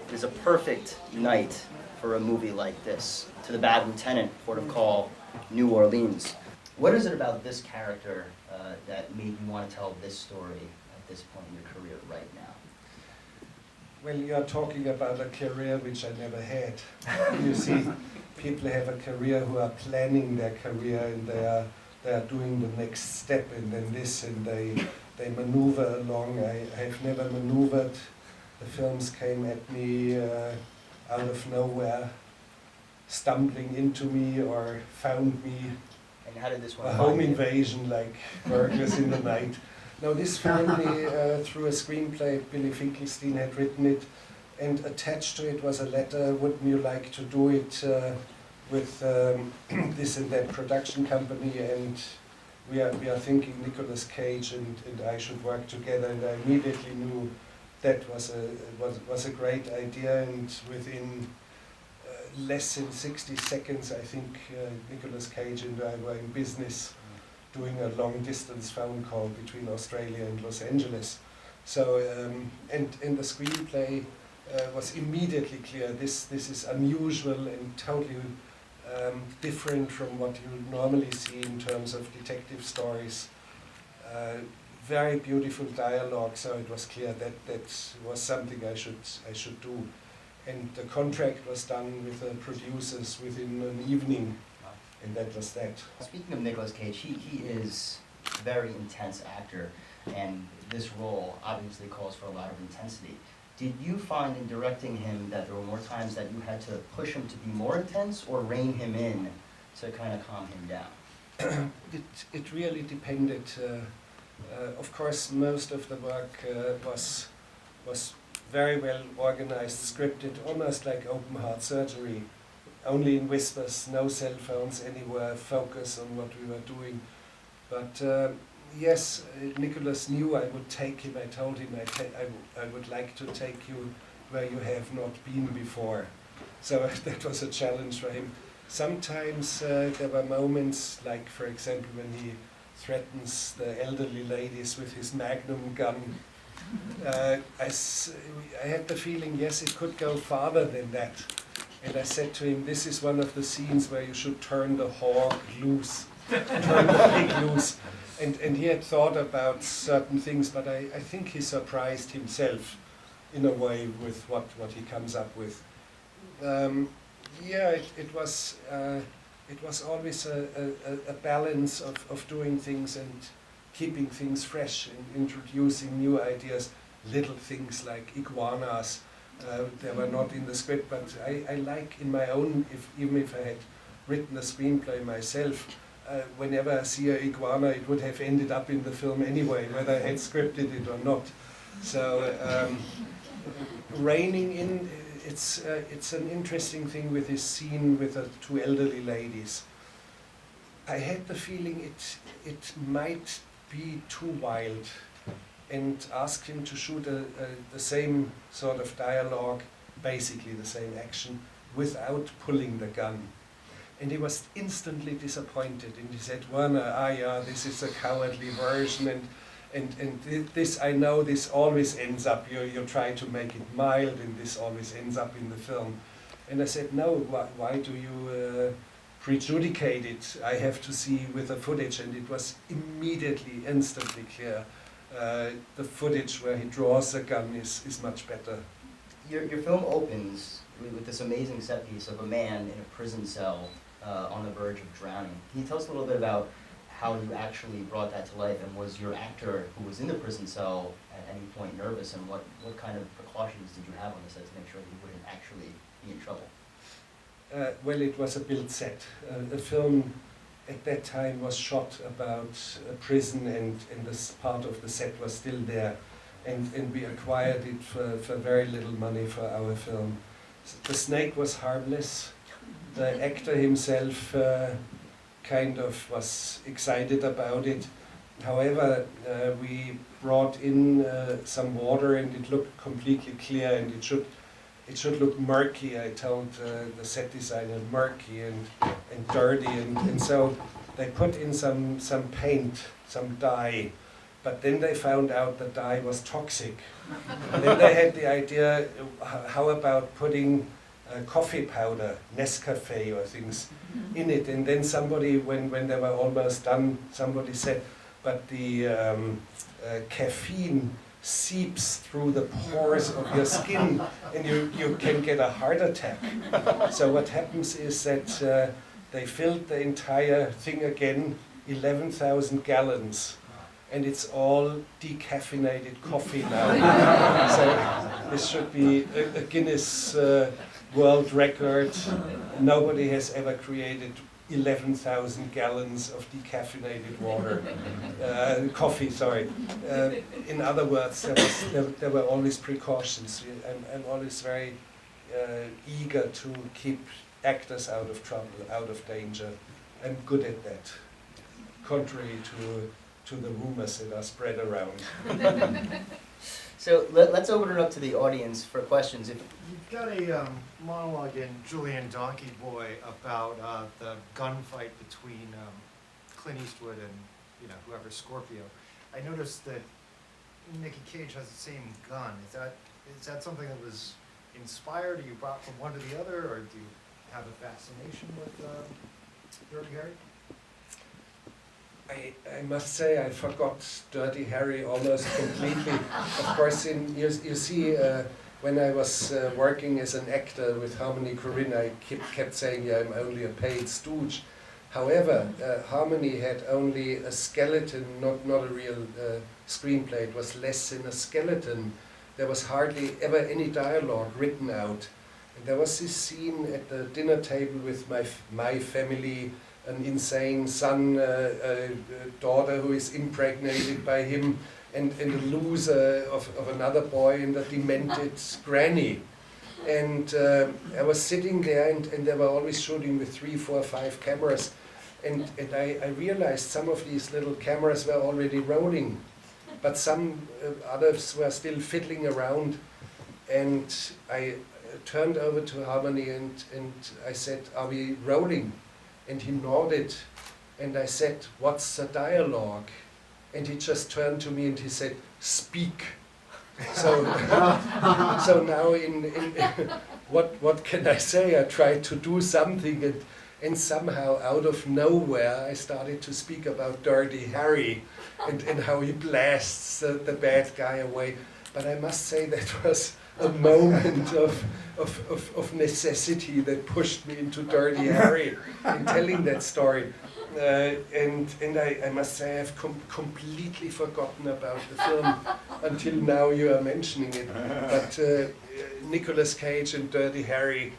It is a perfect night for a movie like this. To the Bad Lieutenant, port of call, New Orleans. What is it about this character that made you want to tell this story at this point in your career right now? Well, you are talking about a career which I never had. You see, people have a career who are planning their career, and they are doing the next step, and then this, and they maneuver along. I have never maneuvered. The films came at me out of nowhere, stumbling into me or found me. And how did this one a home find you? invasion, like burglars in the night. No, this found me through a screenplay. Billy Finkelstein had written it, and attached to it was a letter. Wouldn't you like to do it with this and that production company? And we are thinking Nicolas Cage and I should work together. And I immediately knew that was a great idea. And within less than 60 seconds, I think Nicolas Cage and I were in business, doing a long-distance phone call between Australia and Los Angeles. So, and the screenplay was immediately clear. This is unusual and totally different from what you normally see in terms of detective stories. Very beautiful dialogue, so it was clear that was something I should do. And the contract was done with the producers within an evening, and that was that. Speaking of Nicolas Cage, he is a very intense actor, and this role obviously calls for a lot of intensity. Did you find in directing him that there were more times that you had to push him to be more intense or rein him in to kind of calm him down? It really depended. Of course, most of the work was very well organized, scripted, almost like open heart surgery. Only in whispers, no cell phones anywhere, focus on what we were doing. But yes, Nicolas knew I would take him. I told him I would like to take you where you have not been before. So that was a challenge for him. Sometimes there were moments, like for example when he threatens the elderly ladies with his magnum gun. I had the feeling, yes, it could go farther than that. And I said to him, this is one of the scenes where you should turn the hog loose, turn the pig loose. And he had thought about certain things, but I think he surprised himself in a way with what he comes up with. Yeah, it was always a balance of doing things and keeping things fresh and introducing new ideas, little things like iguanas. They were not in the script, but I like in my own, even if I had written a screenplay myself, whenever I see an iguana, it would have ended up in the film anyway, whether I had scripted it or not. So reining in, it's an interesting thing with this scene with the two elderly ladies. I had the feeling it might be too wild, and asked him to shoot the same sort of dialogue, basically the same action, without pulling the gun. And he was instantly disappointed, and he said, Werner, yeah, this is a cowardly version, and this, I know this always ends up, you try to make it mild, and this always ends up in the film. And I said, no, why do you prejudicate it? I have to see with the footage, and it was immediately, instantly clear. The footage where he draws the gun is much better. Your film opens with this amazing set piece of a man in a prison cell on the verge of drowning. Can you tell us a little bit about how you actually brought that to life, and was your actor who was in the prison cell at any point nervous, and what kind of precautions did you have on the set to make sure he wouldn't actually be in trouble? Well, it was a built set. The film at that time was shot about a prison, and this part of the set was still there, and we acquired it for very little money for our film. The snake was harmless. The actor himself kind of was excited about it. However, we brought in some water, and it looked completely clear, and it should look murky. I told the set designer murky and dirty, and so they put in some paint, some dye, But then they found out the dye was toxic. And then they had the idea, how about putting coffee powder, Nescafe or things in it. And then somebody, when they were almost done, somebody said, but the caffeine seeps through the pores of your skin and you can get a heart attack. So what happens is that they filled the entire thing again, 11,000 gallons. And it's all decaffeinated coffee now. So this should be a Guinness World Record. Nobody has ever created 11,000 gallons of decaffeinated water, coffee, sorry. In other words, there were always precautions. I'm always very eager to keep actors out of trouble, out of danger. I'm good at that, contrary to the rumors that are spread around. So let's open it up to the audience for questions. If You've got a monologue in Julian Donkey Boy about the gunfight between Clint Eastwood and whoever Scorpio. I noticed that Nicky Cage has the same gun. Is that something that was inspired, or you brought from one to the other, or do you have a fascination with Dirty Harry? I must say I forgot Dirty Harry almost completely. Of course, you see, when I was working as an actor with Harmony Korine, I kept saying, yeah, I'm only a paid stooge. However, Harmony had only a skeleton, not a real screenplay. It was less than a skeleton. There was hardly ever any dialogue written out. And there was this scene at the dinner table with my family, an insane son, daughter who is impregnated by him, and a loser of another boy, and a demented granny. And I was sitting there, and they were always shooting with 3, 4, 5 cameras. And I realized some of these little cameras were already rolling, but some others were still fiddling around. And I turned over to Harmony and I said, are we rolling? And he nodded, and I said, what's the dialogue? And he just turned to me and he said, speak. So, so now what can I say? I tried to do something, and somehow out of nowhere I started to speak about Dirty Harry and how he blasts the bad guy away. But I must say that was a moment of necessity that pushed me into Dirty Harry in telling that story. And I must say I've completely forgotten about the film until now you are mentioning it. But Nicolas Cage and Dirty Harry,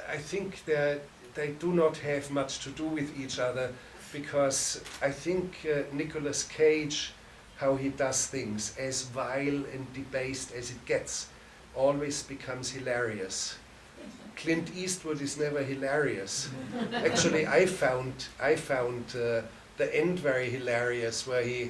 I think they do not have much to do with each other, because I think Nicolas Cage, how he does things, as vile and debased as it gets, always becomes hilarious. Clint Eastwood is never hilarious. Actually, I found the end very hilarious, where he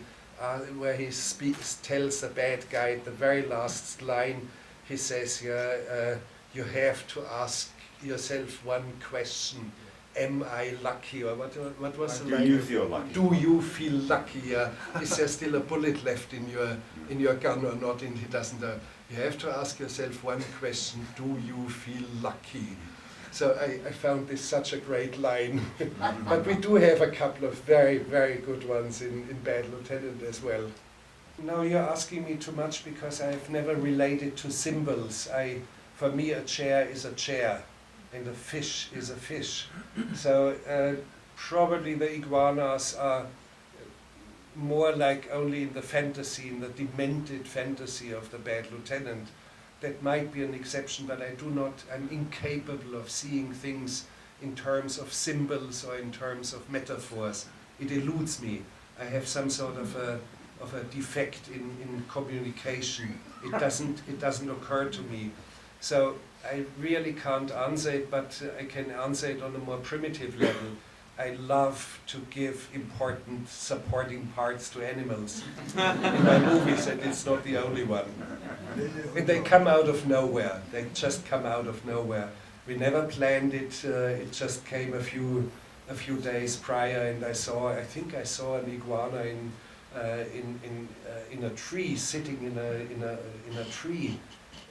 tells the bad guy at the very last line. He says, you have to ask yourself one question: am I lucky? Or what was the line? Do you feel lucky? Do you feel lucky? Is there still a bullet left in your gun or not? And he doesn't. You have to ask yourself one question: do you feel lucky? So I found this such a great line. But we do have a couple of very, very good ones in Bad Lieutenant as well. Now you're asking me too much, because I've never related to symbols. For me, a chair is a chair, and a fish is a fish. So probably the iguanas are more like only in the fantasy, in the demented fantasy of the Bad Lieutenant. That might be an exception, but I'm incapable of seeing things in terms of symbols or in terms of metaphors. It eludes me. I have some sort of a defect in communication. It doesn't occur to me. So I really can't answer it, but I can answer it on a more primitive level. I love to give important supporting parts to animals in my movies, and it's not the only one. And they come out of nowhere. They just come out of nowhere. We never planned it. It just came a few days prior, and I think I saw an iguana in in a tree, sitting in a tree,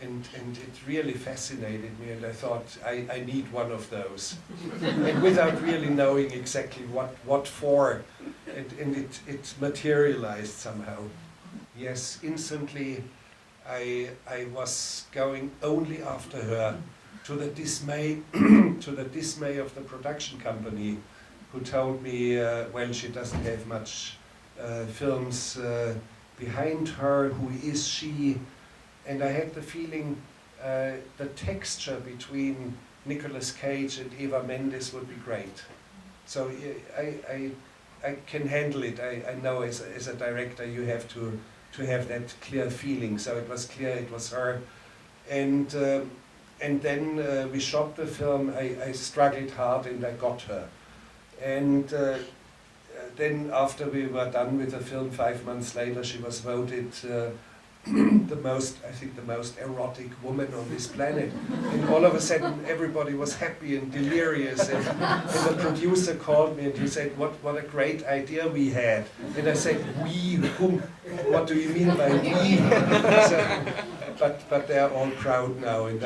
and it really fascinated me. And I thought I need one of those, and without really knowing exactly what for, and it materialized somehow. Yes, instantly, I was going only after her, to the dismay of the production company, who told me, well, she doesn't have much films behind her. Who is she? And I had the feeling the texture between Nicolas Cage and Eva Mendes would be great. So I can handle it. I know as a director you have to have that clear feeling. So it was clear it was her. And then we shot the film. I struggled hard and I got her. And then after we were done with the film, 5 months later, she was voted the most erotic woman on this planet. And all of a sudden everybody was happy and delirious, and the producer called me and he said, what a great idea we had. And I said, we, whom, what do you mean by we? So, but they are all proud now, and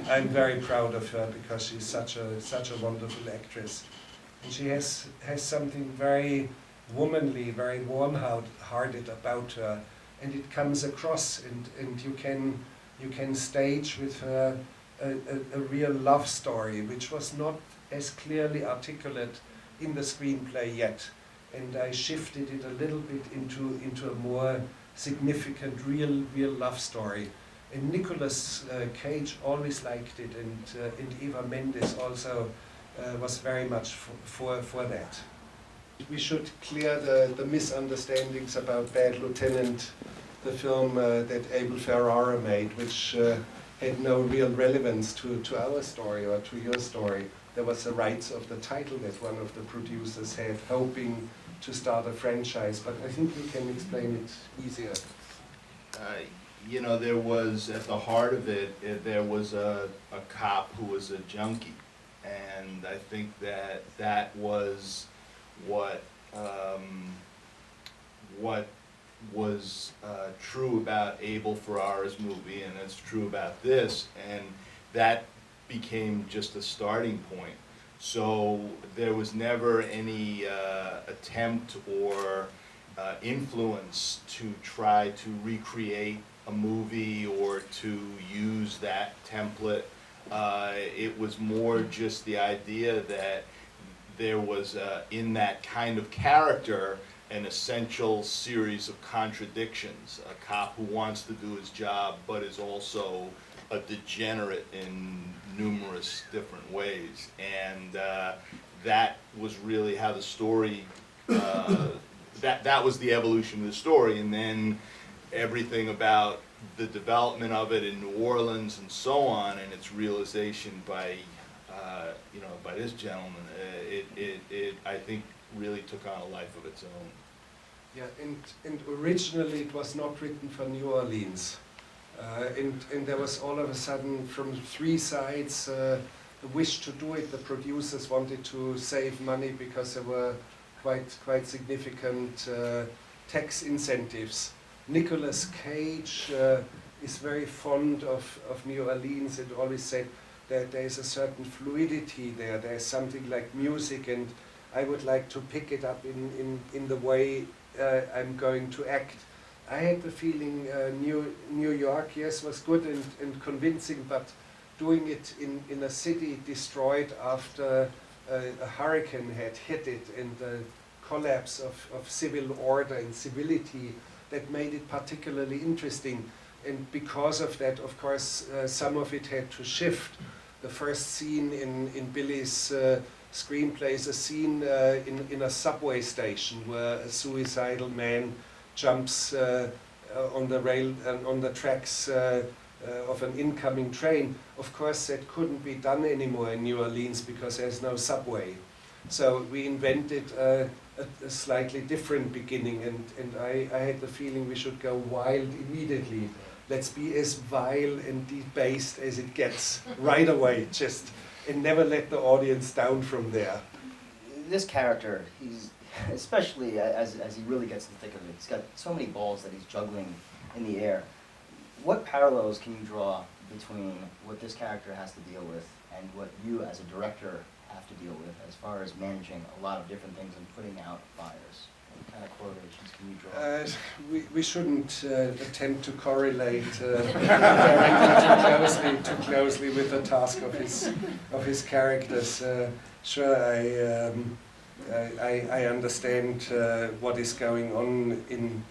I'm very proud of her, because she's such a wonderful actress. And she has something very womanly, very warm-hearted about her. And it comes across, and you can stage with her a real love story, which was not as clearly articulate in the screenplay yet. And I shifted it a little bit into a more significant, real love story. And Nicolas Cage always liked it, and Eva Mendes also was very much for that. We should clear the misunderstandings about Bad Lieutenant, the film that Abel Ferrara made, which had no real relevance to our story or to your story. There was the rights of the title that one of the producers had, hoping to start a franchise, but I think you can explain it easier. You know, there was, at the heart of it, there was a cop who was a junkie. And I think that was what was true about Abel Ferrara's movie, and it's true about this, and that became just a starting point. So there was never any attempt or influence to try to recreate a movie or to use that template. It was more just the idea that there was, in that kind of character, an essential series of contradictions. A cop who wants to do his job but is also a degenerate in numerous different ways. And that was really how the story, that was the evolution of the story. And then everything about the development of it in New Orleans and so on, and its realization by, by this gentleman, it I think really took on a life of its own. Yeah, and originally it was not written for New Orleans, and there was all of a sudden from 3 sides the wish to do it. The producers wanted to save money because there were quite significant tax incentives. Nicolas Cage is very fond of New Orleans and always said that there is a certain fluidity there. There's something like music, and I would like to pick it up in the way I'm going to act. I had the feeling New York, yes, was good and convincing, but doing it in a city destroyed after a hurricane had hit it, and the collapse of civil order and civility, that made it particularly interesting. And because of that, of course, some of it had to shift. The first scene in Billy's screenplay is a scene in a subway station where a suicidal man jumps on the rail and on the tracks of an incoming train. Of course, that couldn't be done anymore in New Orleans because there's no subway. So we invented a slightly different beginning, and I had the feeling we should go wild immediately. Let's be as vile and debased as it gets right away, just, and never let the audience down from there. This character, especially as he really gets in the thick of it. He's got so many balls that he's juggling in the air. What parallels can you draw between what this character has to deal with and what you as a director have to deal with as far as managing a lot of different things and putting out fires? What kind of correlations can you draw? We shouldn't attempt to correlate too closely with the task of his characters. Sure, I understand what is going on in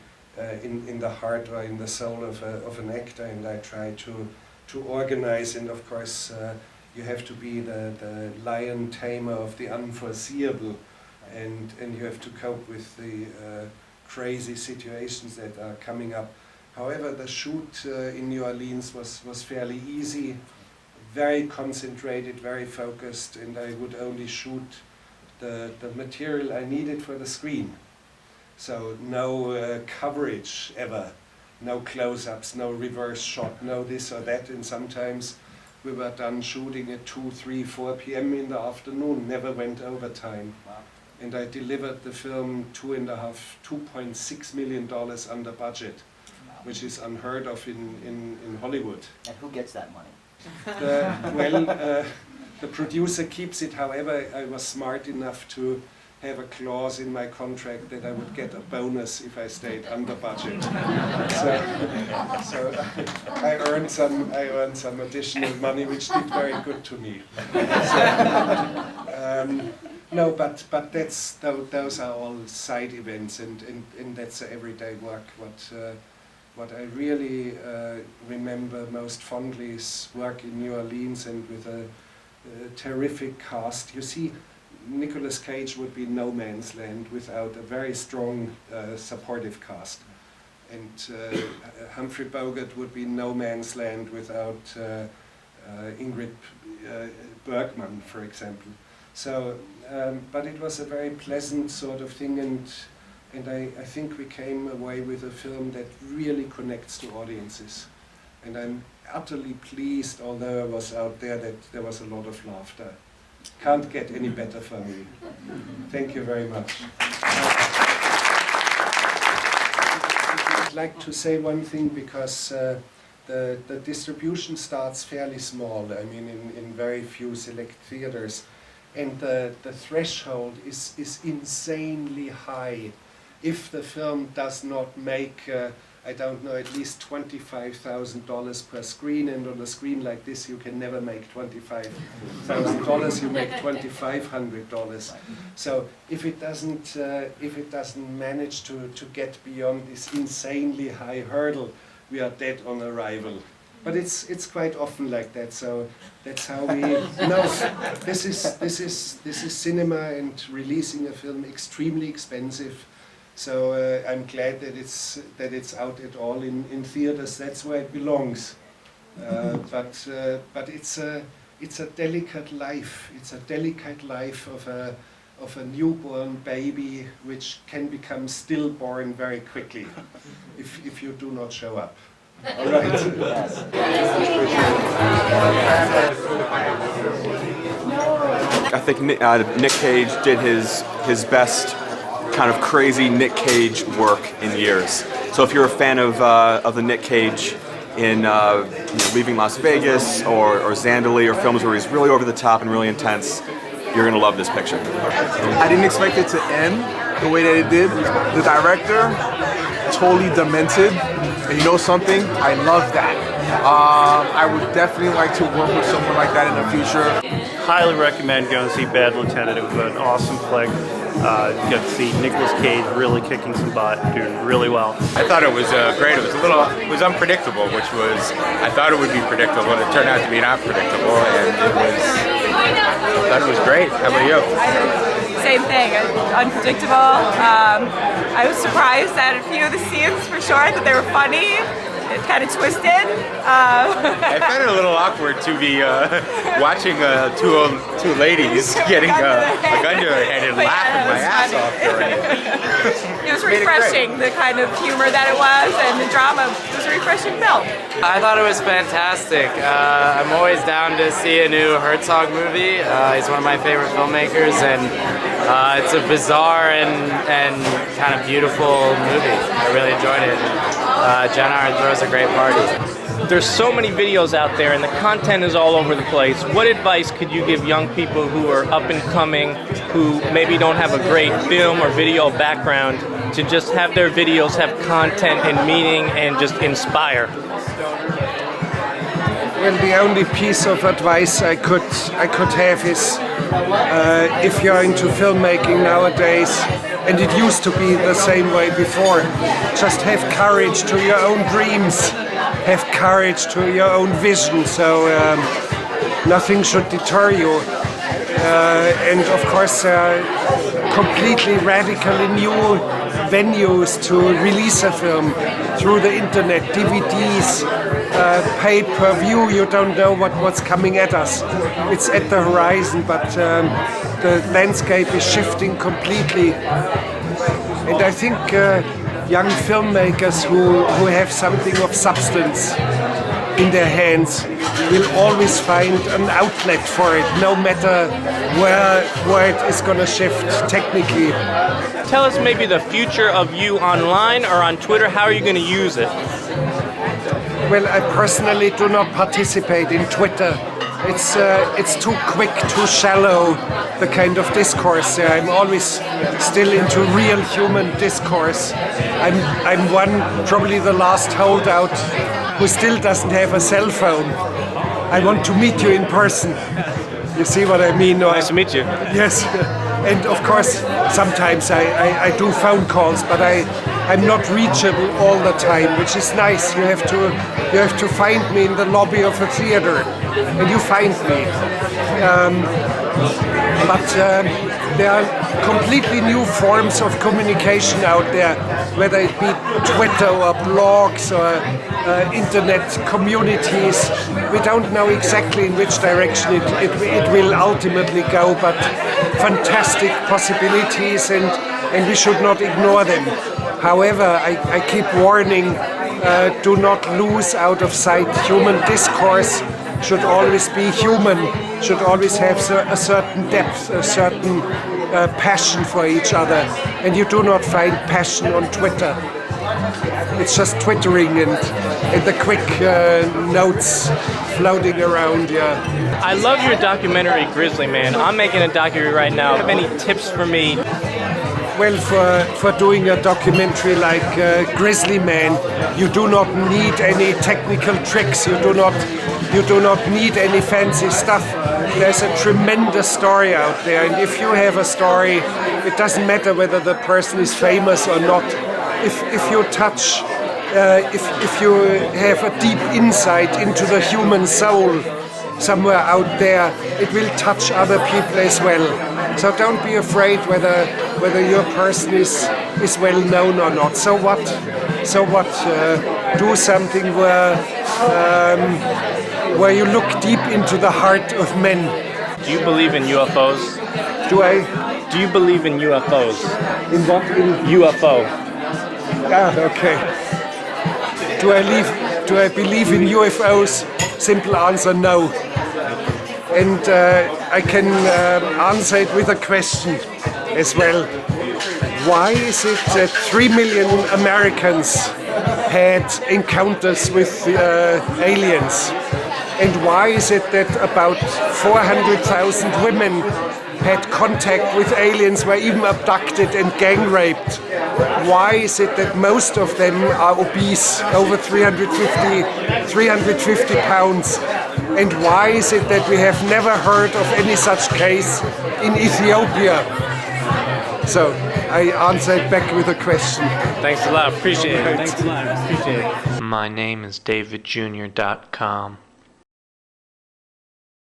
the heart or in the soul of an actor, and I try to organize. And of course, you have to be the lion tamer of the unforeseeable. And you have to cope with the crazy situations that are coming up. However, the shoot in New Orleans was fairly easy, very concentrated, very focused, and I would only shoot the material I needed for the screen. So no coverage ever, no close-ups, no reverse shot, no this or that, and sometimes we were done shooting at 2, 3, 4 p.m. in the afternoon, never went overtime. Wow. And I delivered the film $2.6 million under budget, Wow. which is unheard of in Hollywood. And who gets that money? The producer keeps it. However, I was smart enough to have a clause in my contract that I would get a bonus if I stayed under budget. So I earned some additional money, which did very good to me. No, but those are all side events, and that's everyday work. What I really remember most fondly is work in New Orleans and with a terrific cast. You see, Nicolas Cage would be no man's land without a very strong supportive cast, and Humphrey Bogart would be no man's land without Ingrid Bergman, for example. So, but it was a very pleasant sort of thing, and I think we came away with a film that really connects to audiences. And I'm utterly pleased, although I was out there, that there was a lot of laughter. Can't get any better for me. Thank you very much. I'd like to say one thing, because the distribution starts fairly small, I mean in very few select theaters. And the threshold is insanely high. If the film does not make, I don't know, at least $25,000 per screen, and on a screen like this you can never make $25,000, you make $2,500. So if it doesn't manage to get beyond this insanely high hurdle, we are dead on arrival. But it's quite often like that. So that's how we know. This is cinema, and releasing a film extremely expensive. So I'm glad that it's out at all in theaters. That's where it belongs. But it's a delicate life. It's a delicate life of a newborn baby, which can become stillborn very quickly if you do not show up. All right. I think Nick Cage did his best kind of crazy Nick Cage work in years. So if you're a fan of the Nick Cage in Leaving Las Vegas or Zandali, or films where he's really over the top and really intense, you're gonna love this picture. I didn't expect it to end the way that it did. The director, totally demented. And you know something? I love that. I would definitely like to work with someone like that in the future. Highly recommend going to see Bad Lieutenant. It was an awesome flick. You got to see Nicolas Cage really kicking some butt, doing really well. I thought it was great. It was unpredictable, which was, I thought it would be predictable, and it turned out to be not predictable, and I thought it was great. How about you? Same thing, unpredictable. I was surprised at a few of the scenes for sure, that they were funny. It's kind of twisted. I found it a little awkward to be watching two ladies getting a gun to their head and laughing my ass off during it. It was refreshing, the kind of humor that it was, and the drama. It was a refreshing film. I thought it was fantastic. I'm always down to see a new Herzog movie. He's one of my favorite filmmakers, and It's a bizarre and kind of beautiful movie. I really enjoyed it. Jenna throws a great party. There's so many videos out there and the content is all over the place. What advice could you give young people who are up and coming, who maybe don't have a great film or video background, to just have their videos have content and meaning and just inspire? Well, the only piece of advice I could have is if you're into filmmaking nowadays, and it used to be the same way before, just have courage to your own dreams, have courage to your own vision, so nothing should deter you. And of course, completely radically new venues to release a film through the internet, DVDs, pay-per-view. You don't know what's coming at us. It's at the horizon, but the landscape is shifting completely. And I think young filmmakers who have something of substance in their hands will always find an outlet for it, no matter where it is going to shift technically. Tell us maybe the future of you online or on Twitter. How are you going to use it? Well, I personally do not participate in Twitter. It's too quick, too shallow, the kind of discourse. I'm always still into real human discourse. I'm probably the last holdout who still doesn't have a cell phone. I want to meet you in person. You see what I mean? Nice to meet you. Yes. And of course, sometimes I do phone calls, but I'm not reachable all the time, which is nice. You have to find me in the lobby of a theater, and you find me. But there are completely new forms of communication out there, whether it be Twitter or blogs or internet communities. We don't know exactly in which direction it will ultimately go, but fantastic possibilities, and we should not ignore them. However, I keep warning, do not lose out of sight human discourse. Should always be human, should always have a certain depth, a certain passion for each other. And you do not find passion on Twitter. It's just twittering and the quick notes floating around. Yeah. I love your documentary, Grizzly Man. I'm making a documentary right now. Have any tips for me? Well, for doing a documentary like Grizzly Man, you do not need any technical tricks. You do not need any fancy stuff. There's a tremendous story out there, and if you have a story, it doesn't matter whether the person is famous or not. If you touch, if you have a deep insight into the human soul somewhere out there, it will touch other people as well. So don't be afraid whether your person is well known or not. So what? Do something where you look deep into the heart of men. Do you believe in UFOs? Do I? Do you believe in UFOs? In what? In UFO. Ah, okay. Do I believe in UFOs? Simple answer, no. And I can answer it with a question as well. Why is it that 3 million Americans had encounters with aliens? And why is it that about 400,000 women had contact with aliens, were even abducted and gang raped? Why is it that most of them are obese, over 350 pounds? And why is it that we have never heard of any such case in Ethiopia? So I answered back with a question. Thanks a lot, appreciate it. Thanks a lot, appreciate it. My name is DavidJr.com.